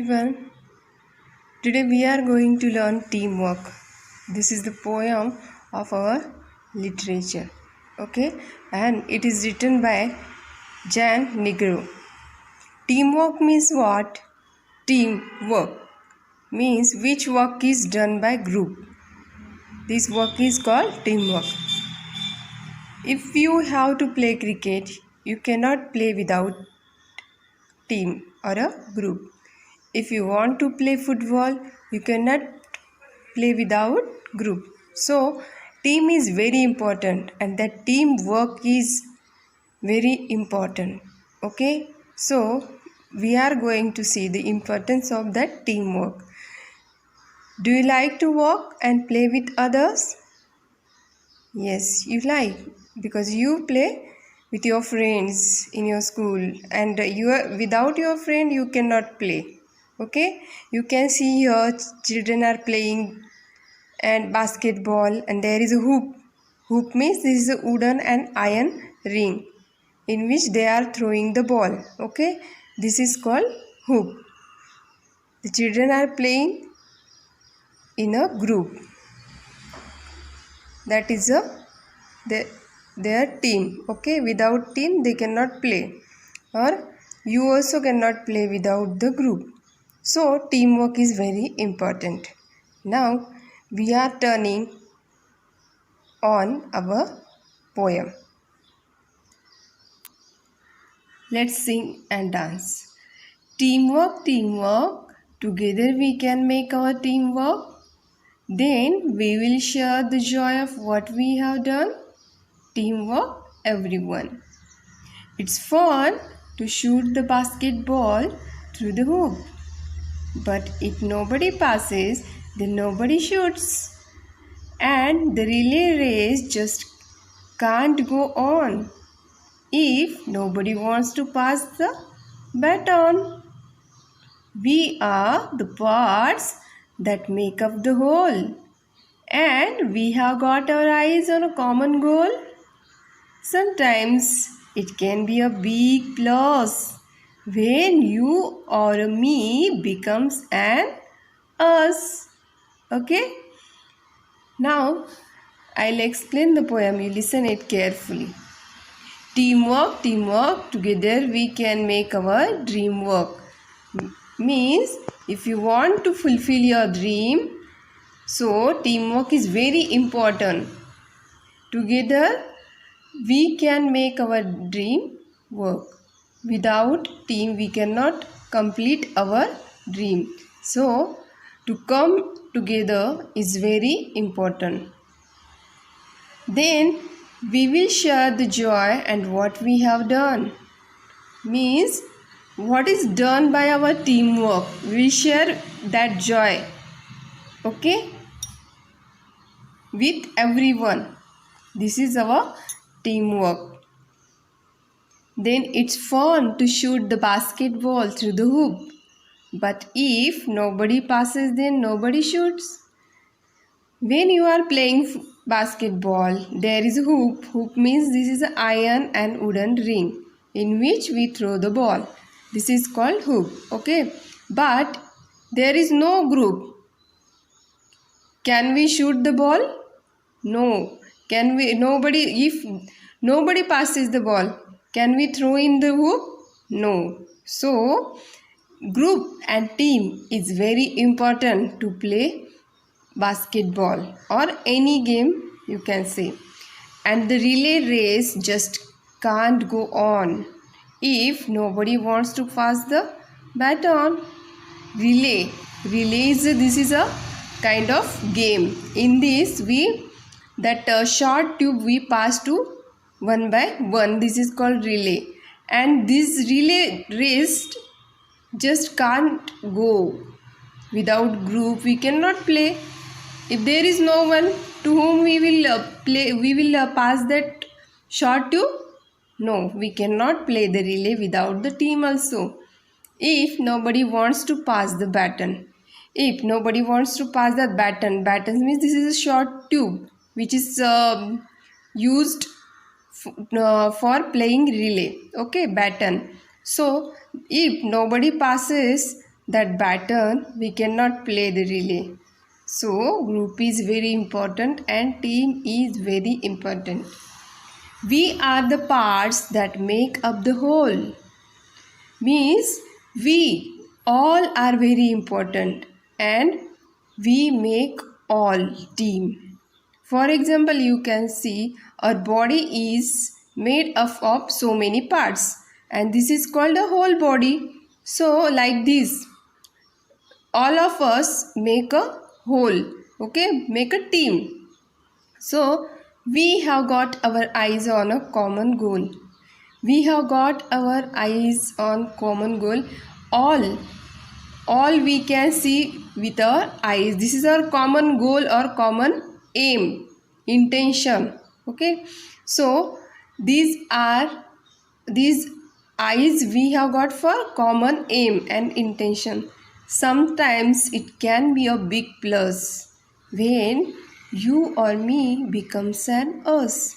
everyone. Today we are going to learn teamwork. This is the poem of our literature. Okay, and it is written by Jan Negro. Teamwork means what? Teamwork means which work is done by group. This work is called teamwork. If you have to play cricket, you cannot play without team or a group. If you want to play football, you cannot play without group. So team is very important and that teamwork is very important. Okay, so we are going to see the importance of that teamwork. Do you like to walk and play with others? Yes, you like, because you play with your friends in your school, and without your friend you cannot play. Okay, you can see your children are playing and basketball, and there is a hoop. Hoop means this is a wooden and iron ring in which they are throwing the ball. Okay, this is called hoop. The children are playing in a group. That is their team. Okay, without team they cannot play, or you also cannot play without the group. So teamwork is very important. Now we are turning on our poem. Let's sing and dance. Teamwork, teamwork, together we can make our team work. Then we will share the joy of what we have done. Teamwork, everyone. It's fun to shoot the basketball through the hoop. But if nobody passes, then nobody shoots. And the relay race just can't go on if nobody wants to pass the baton. We are the parts that make up the whole, and we have got our eyes on a common goal. Sometimes it can be a big plus when you or me becomes an us. Okay? Now I'll explain the poem. You listen it carefully. Teamwork, teamwork, together we can make our dream work. Means if you want to fulfill your dream, so teamwork is very important. Together we can make our dream work. Without team we cannot complete our dream. So to come together is very important. Then we will share the joy and what we have done. Means what is done by our teamwork, we will share that joy. Okay, with everyone. This is our teamwork. Then it's fun to shoot the basketball through the hoop. But if nobody passes, then nobody shoots. When you are playing basketball, there is a hoop. Hoop means this is an iron and wooden ring in which we throw the ball. This is called hoop. Okay, but there is no group. Can we shoot the ball? No. Can we? Nobody. If nobody passes the ball, can we throw in the hoop? No. So group and team is very important to play basketball or any game, you can say. And the relay race just can't go on if nobody wants to pass the baton. Relay is this is a kind of game. In this short tube we pass to one by one. This is called relay, and this relay race just can't go without group. We cannot play. If there is no one to whom we will pass that short tube. No, we cannot play the relay without the team also. If nobody wants to pass the baton, if nobody wants to pass the baton means this is a short tube which is used for playing relay. Okay, baton. So if nobody passes that baton, we cannot play the relay. So group is very important and team is very important. We are the parts that make up the whole. Means we all are very important and we make all team. For example, you can see our body is made up of so many parts and this is called a whole body. So like this, all of us make a whole, okay, make a team. So we have got our eyes on a common goal. We have got our eyes on common goal. All we can see with our eyes. This is our common goal or common aim, intention. Okay. So these eyes we have got for common aim and intention. Sometimes it can be a big plus when you or me becomes an us.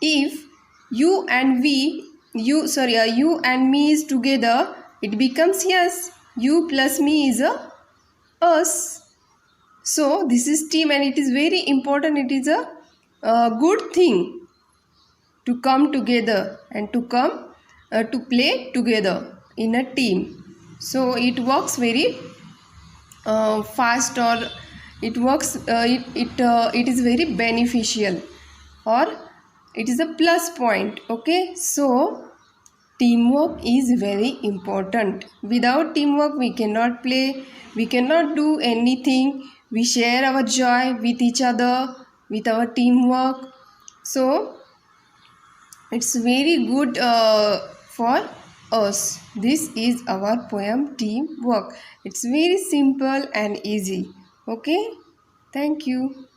If you and you and me is together, it becomes yes. You plus me is a us. So this is team and it is very important. It is a good thing to come together and to come to play together in a team. So it works very fast or it works it is very beneficial or it is a plus point. Okay, so teamwork is very important. Without teamwork we cannot play, we cannot do anything. We share our joy with each other with our teamwork. So it's very good for us. This is our poem Teamwork. It's very simple and easy. Okay, thank you.